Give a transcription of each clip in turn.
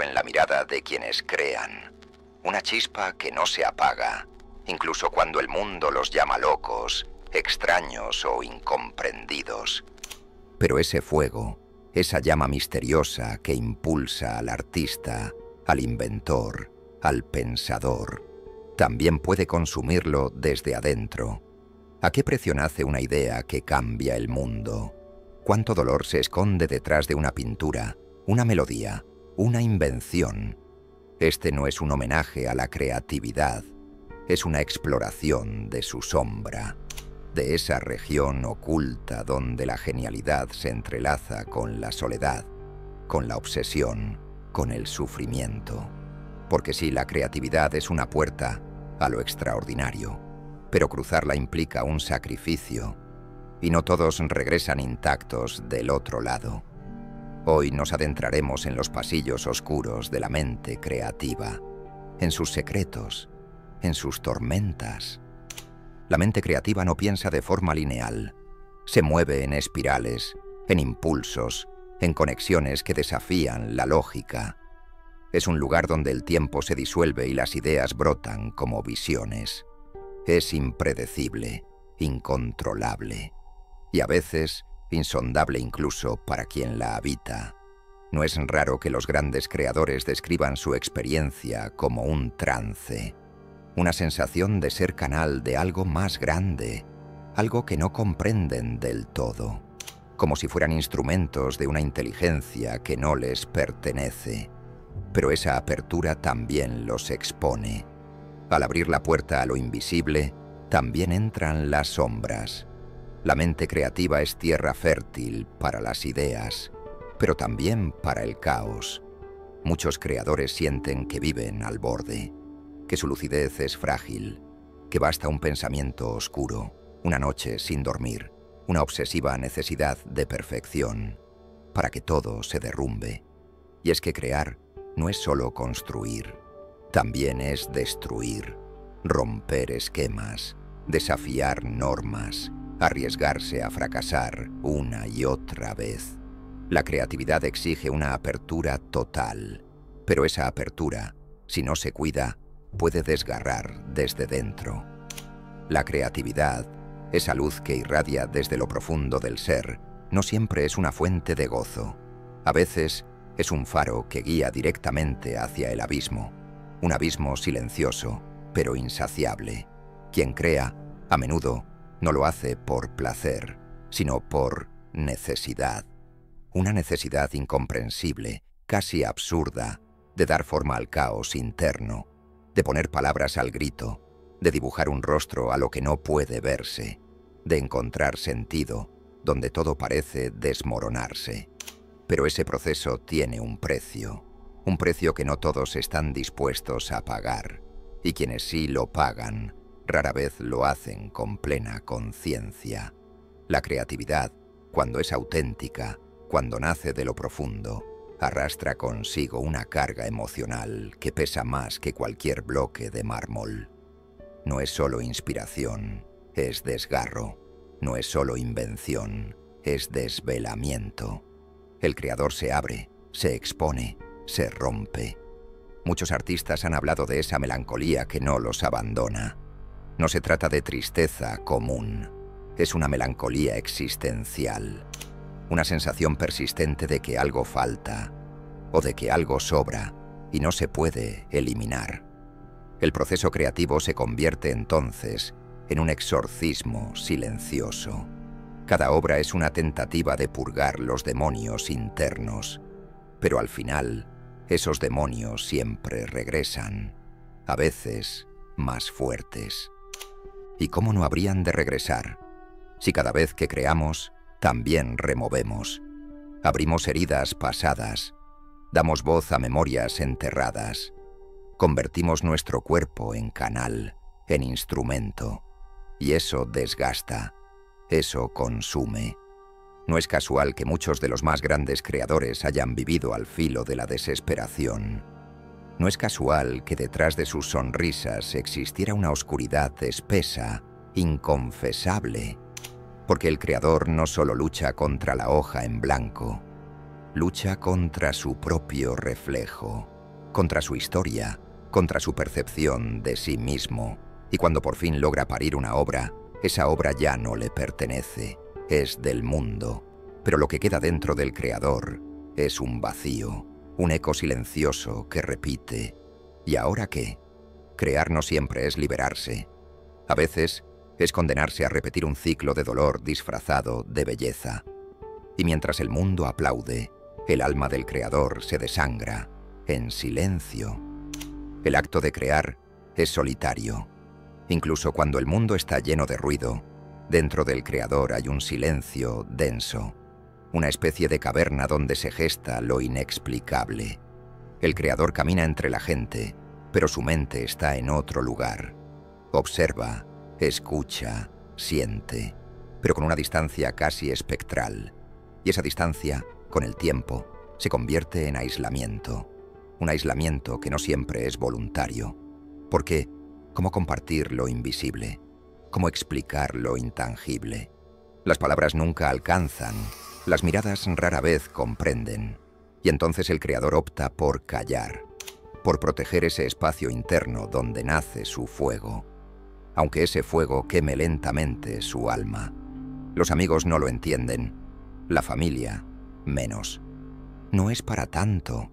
brillo en la mirada de quienes crean. Una chispa que no se apaga, incluso cuando el mundo los llama locos, extraños o incomprendidos. Pero ese fuego, esa llama misteriosa que impulsa al artista, al inventor, al pensador, también puede consumirlo desde adentro. ¿A qué precio nace una idea que cambia el mundo? ¿Cuánto dolor se esconde detrás de una pintura, una melodía, una invención? Este no es un homenaje a la creatividad, es una exploración de su sombra, de esa región oculta donde la genialidad se entrelaza con la soledad, con la obsesión, con el sufrimiento. Porque sí, la creatividad es una puerta a lo extraordinario, pero cruzarla implica un sacrificio, y no todos regresan intactos del otro lado. Hoy nos adentraremos en los pasillos oscuros de la mente creativa, en sus secretos, en sus tormentas. La mente creativa no piensa de forma lineal, se mueve en espirales, en impulsos, en conexiones que desafían la lógica. Es un lugar donde el tiempo se disuelve y las ideas brotan como visiones. Es impredecible, incontrolable, y a veces insondable incluso para quien la habita. No es raro que los grandes creadores describan su experiencia como un trance, una sensación de ser canal de algo más grande, algo que no comprenden del todo, como si fueran instrumentos de una inteligencia que no les pertenece. Pero esa apertura también los expone. Al abrir la puerta a lo invisible, también entran las sombras. La mente creativa es tierra fértil para las ideas, pero también para el caos. Muchos creadores sienten que viven al borde, que su lucidez es frágil, que basta un pensamiento oscuro, una noche sin dormir, una obsesiva necesidad de perfección, para que todo se derrumbe. Y es que crear no es solo construir, también es destruir, romper esquemas, desafiar normas, arriesgarse a fracasar una y otra vez. La creatividad exige una apertura total, pero esa apertura, si no se cuida, puede desgarrar desde dentro. La creatividad, esa luz que irradia desde lo profundo del ser, no siempre es una fuente de gozo. A veces es un faro que guía directamente hacia el abismo, un abismo silencioso, pero insaciable. Quien crea, a menudo, no lo hace por placer, sino por necesidad. Una necesidad incomprensible, casi absurda, de dar forma al caos interno, de poner palabras al grito, de dibujar un rostro a lo que no puede verse, de encontrar sentido donde todo parece desmoronarse. Pero ese proceso tiene un precio que no todos están dispuestos a pagar, y quienes sí lo pagan, rara vez lo hacen con plena conciencia. La creatividad, cuando es auténtica, cuando nace de lo profundo, arrastra consigo una carga emocional que pesa más que cualquier bloque de mármol. No es solo inspiración, es desgarro. No es solo invención, es desvelamiento. El creador se abre, se expone, se rompe. Muchos artistas han hablado de esa melancolía que no los abandona. No se trata de tristeza común, es una melancolía existencial. Una sensación persistente de que algo falta, o de que algo sobra, y no se puede eliminar. El proceso creativo se convierte entonces en un exorcismo silencioso. Cada obra es una tentativa de purgar los demonios internos, pero al final, esos demonios siempre regresan, a veces más fuertes. ¿Y cómo no habrían de regresar? Si cada vez que creamos, también removemos. Abrimos heridas pasadas, damos voz a memorias enterradas, convertimos nuestro cuerpo en canal, en instrumento, y eso desgasta, eso consume. No es casual que muchos de los más grandes creadores hayan vivido al filo de la desesperación. No es casual que detrás de sus sonrisas existiera una oscuridad espesa, inconfesable, porque el creador no solo lucha contra la hoja en blanco, Lucha contra su propio reflejo, contra su historia, contra su percepción de sí mismo, y cuando por fin logra parir una obra, esa obra ya no le pertenece, es del mundo, pero lo que queda dentro del creador es un vacío, un eco silencioso que repite: ¿y ahora qué? Crear no siempre es liberarse. A veces es condenarse a repetir un ciclo de dolor disfrazado de belleza. Y mientras el mundo aplaude, el alma del creador se desangra, en silencio. El acto de crear es solitario. Incluso cuando el mundo está lleno de ruido, dentro del creador hay un silencio denso, una especie de caverna donde se gesta lo inexplicable. El creador camina entre la gente, pero su mente está en otro lugar. Observa, escucha, siente, pero con una distancia casi espectral. Y esa distancia, con el tiempo, se convierte en aislamiento. Un aislamiento que no siempre es voluntario. Porque, ¿cómo compartir lo invisible? ¿Cómo explicar lo intangible? Las palabras nunca alcanzan, las miradas rara vez comprenden. Y entonces el creador opta por callar, por proteger ese espacio interno donde nace su fuego, aunque ese fuego queme lentamente su alma. Los amigos no lo entienden, la familia menos. No es para tanto,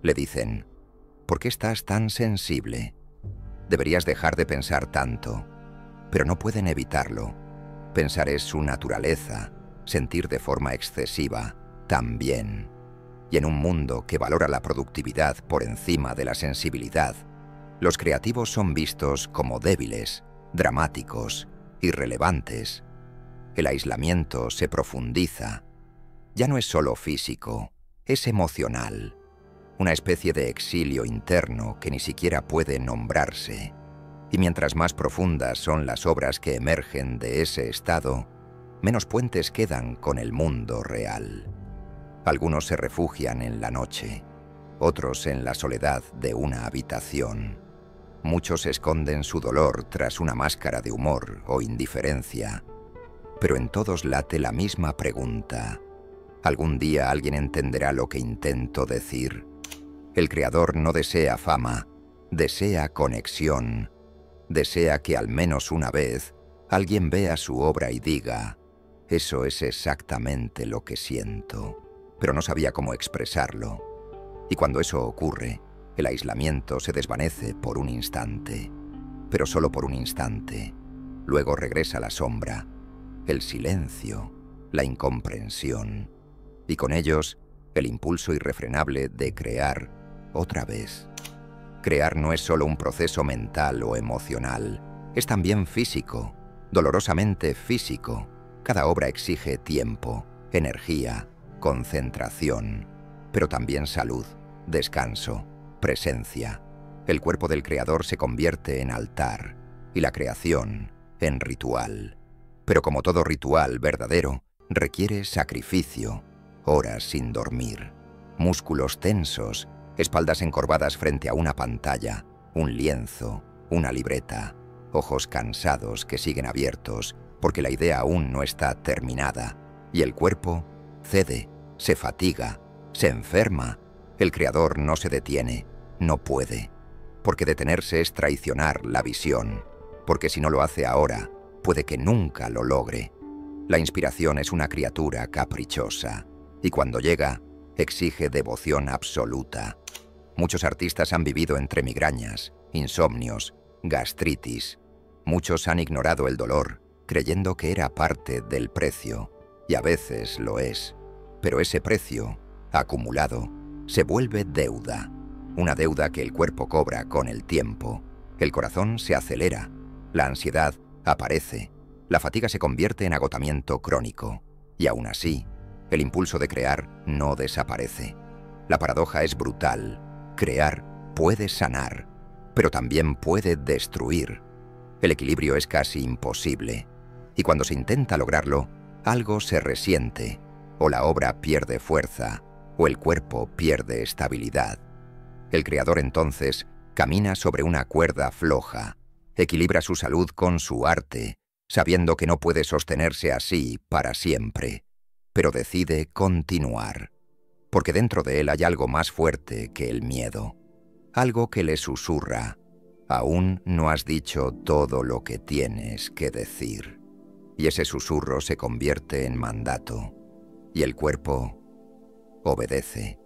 le dicen. ¿Por qué estás tan sensible? Deberías dejar de pensar tanto, pero no pueden evitarlo. Pensar es su naturaleza, sentir de forma excesiva también. Y en un mundo que valora la productividad por encima de la sensibilidad, los creativos son vistos como débiles, dramáticos, irrelevantes. El aislamiento se profundiza. Ya no es solo físico, es emocional. Una especie de exilio interno que ni siquiera puede nombrarse. Y mientras más profundas son las obras que emergen de ese estado, menos puentes quedan con el mundo real. Algunos se refugian en la noche, otros en la soledad de una habitación. Muchos esconden su dolor tras una máscara de humor o indiferencia. Pero en todos late la misma pregunta. ¿Algún día alguien entenderá lo que intento decir? El creador no desea fama, desea conexión. Desea que al menos una vez alguien vea su obra y diga: eso es exactamente lo que siento. Pero no sabía cómo expresarlo. Y cuando eso ocurre, el aislamiento se desvanece por un instante, pero solo por un instante. Luego regresa la sombra, el silencio, la incomprensión, y con ellos el impulso irrefrenable de crear otra vez. Crear no es solo un proceso mental o emocional, es también físico, dolorosamente físico. Cada obra exige tiempo, energía, concentración, pero también salud, descanso, presencia. El cuerpo del creador se convierte en altar y la creación en ritual. Pero como todo ritual verdadero, requiere sacrificio, horas sin dormir, músculos tensos, espaldas encorvadas frente a una pantalla, un lienzo, una libreta, ojos cansados que siguen abiertos porque la idea aún no está terminada, y el cuerpo cede, se fatiga, se enferma. El creador no se detiene, no puede, porque detenerse es traicionar la visión, porque si no lo hace ahora, puede que nunca lo logre. La inspiración es una criatura caprichosa, y cuando llega, exige devoción absoluta. Muchos artistas han vivido entre migrañas, insomnios, gastritis. Muchos han ignorado el dolor, creyendo que era parte del precio, y a veces lo es. Pero ese precio, acumulado, se vuelve deuda. Una deuda que el cuerpo cobra con el tiempo. El corazón se acelera, la ansiedad aparece, la fatiga se convierte en agotamiento crónico. Y aún así, el impulso de crear no desaparece. La paradoja es brutal. Crear puede sanar, pero también puede destruir. El equilibrio es casi imposible. Y cuando se intenta lograrlo, algo se resiente, o la obra pierde fuerza, o el cuerpo pierde estabilidad. El creador entonces camina sobre una cuerda floja, equilibra su salud con su arte, sabiendo que no puede sostenerse así para siempre, pero decide continuar. porque dentro de él hay algo más fuerte que el miedo, algo que le susurra: aún no has dicho todo lo que tienes que decir. Y ese susurro se convierte en mandato, y el cuerpo obedece,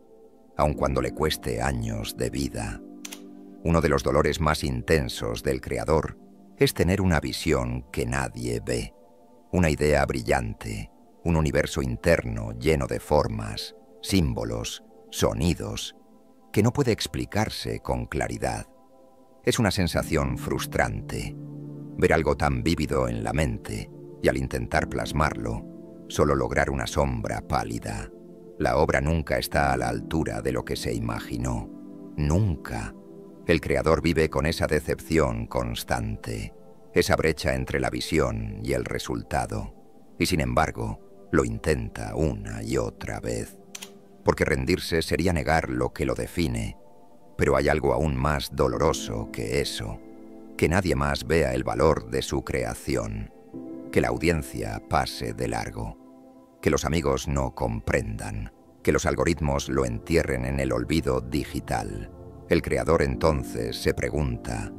aun cuando le cueste años de vida. Uno de los dolores más intensos del creador es tener una visión que nadie ve, una idea brillante, un universo interno lleno de formas, símbolos, sonidos, que no puede explicarse con claridad. Es una sensación frustrante, ver algo tan vívido en la mente y al intentar plasmarlo, solo lograr una sombra pálida. La obra nunca está a la altura de lo que se imaginó. Nunca. El creador vive con esa decepción constante, esa brecha entre la visión y el resultado. Y sin embargo, lo intenta una y otra vez. Porque rendirse sería negar lo que lo define. Pero hay algo aún más doloroso que eso: que nadie más vea el valor de su creación, que la audiencia pase de largo, que los amigos no comprendan, que los algoritmos lo entierren en el olvido digital. El creador entonces se pregunta: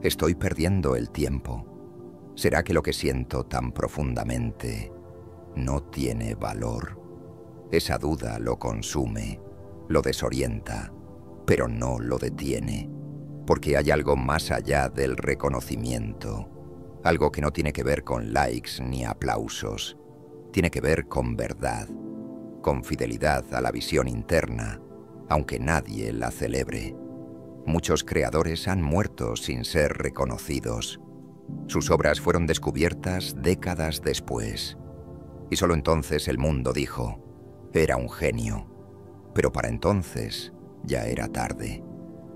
¿estoy perdiendo el tiempo? ¿Será que lo que siento tan profundamente no tiene valor? Esa duda lo consume, lo desorienta, pero no lo detiene, porque hay algo más allá del reconocimiento, algo que no tiene que ver con likes ni aplausos, tiene que ver con verdad, con fidelidad a la visión interna, aunque nadie la celebre. Muchos creadores han muerto sin ser reconocidos. Sus obras fueron descubiertas décadas después, y solo entonces el mundo dijo: era un genio. Pero para entonces ya era tarde.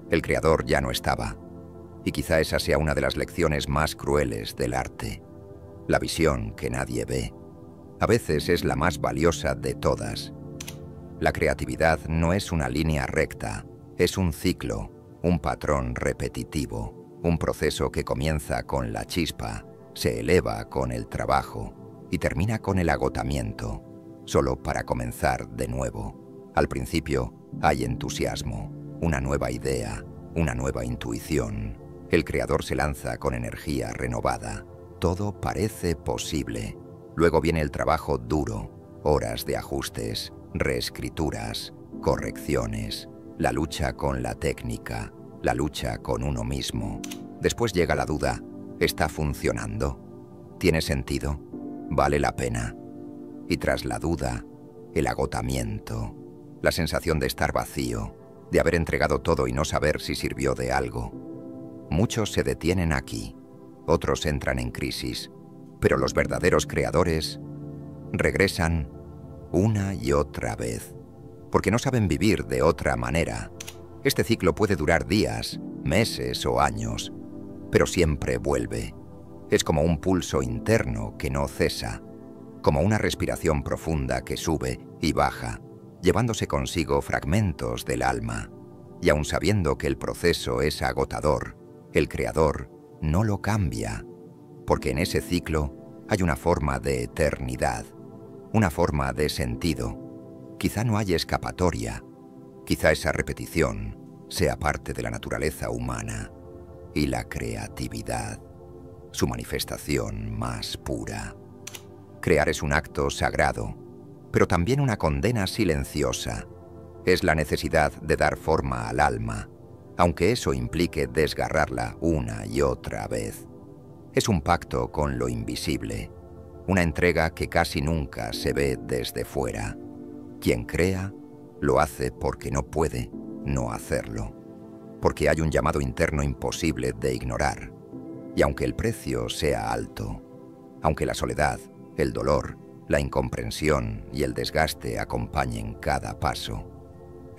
El creador ya no estaba, y quizá esa sea una de las lecciones más crueles del arte. La visión que nadie ve a veces es la más valiosa de todas. La creatividad no es una línea recta, es un ciclo, un patrón repetitivo, un proceso que comienza con la chispa, se eleva con el trabajo y termina con el agotamiento, solo para comenzar de nuevo. Al principio hay entusiasmo, una nueva idea, una nueva intuición. El creador se lanza con energía renovada. Todo parece posible. Luego viene el trabajo duro, horas de ajustes, reescrituras, correcciones, la lucha con la técnica, la lucha con uno mismo. Después llega la duda: ¿está funcionando? ¿Tiene sentido? ¿Vale la pena? Y tras la duda, el agotamiento, la sensación de estar vacío, de haber entregado todo y no saber si sirvió de algo. Muchos se detienen aquí, otros entran en crisis, pero los verdaderos creadores regresan una y otra vez, porque no saben vivir de otra manera. Este ciclo puede durar días, meses o años, pero siempre vuelve. Es como un pulso interno que no cesa, como una respiración profunda que sube y baja, llevándose consigo fragmentos del alma. Y aun sabiendo que el proceso es agotador, el creador no lo cambia, porque en ese ciclo hay una forma de eternidad, una forma de sentido. Quizá no haya escapatoria, quizá esa repetición sea parte de la naturaleza humana y la creatividad, su manifestación más pura. Crear es un acto sagrado, pero también una condena silenciosa. Es la necesidad de dar forma al alma, aunque eso implique desgarrarla una y otra vez. Es un pacto con lo invisible, una entrega que casi nunca se ve desde fuera. Quien crea, lo hace porque no puede no hacerlo, porque hay un llamado interno imposible de ignorar. Y aunque el precio sea alto, aunque la soledad, el dolor, la incomprensión y el desgaste acompañen cada paso,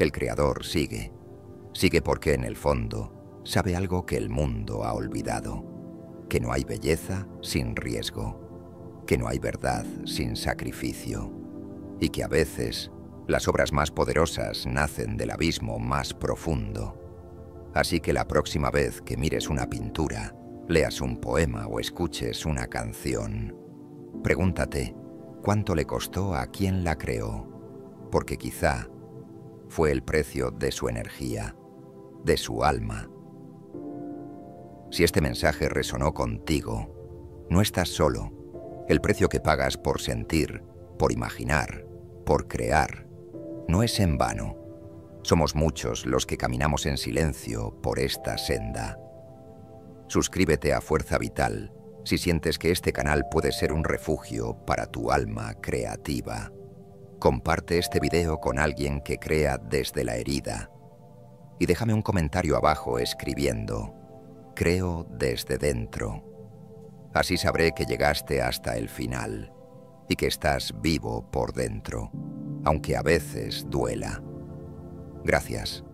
el creador sigue. Sigue porque en el fondo sabe algo que el mundo ha olvidado: que no hay belleza sin riesgo, que no hay verdad sin sacrificio, y que a veces las obras más poderosas nacen del abismo más profundo. Así que la próxima vez que mires una pintura, leas un poema o escuches una canción, pregúntate: ¿cuánto le costó a quien la creó? Porque quizá fue el precio de su energía, de su alma. Si este mensaje resonó contigo, no estás solo. El precio que pagas por sentir, por imaginar, por crear, no es en vano. Somos muchos los que caminamos en silencio por esta senda. Suscríbete a Fuerza Vital si sientes que este canal puede ser un refugio para tu alma creativa. Comparte este video con alguien que crea desde la herida. Y déjame un comentario abajo escribiendo: creo desde dentro. Así sabré que llegaste hasta el final y que estás vivo por dentro, aunque a veces duela. Gracias.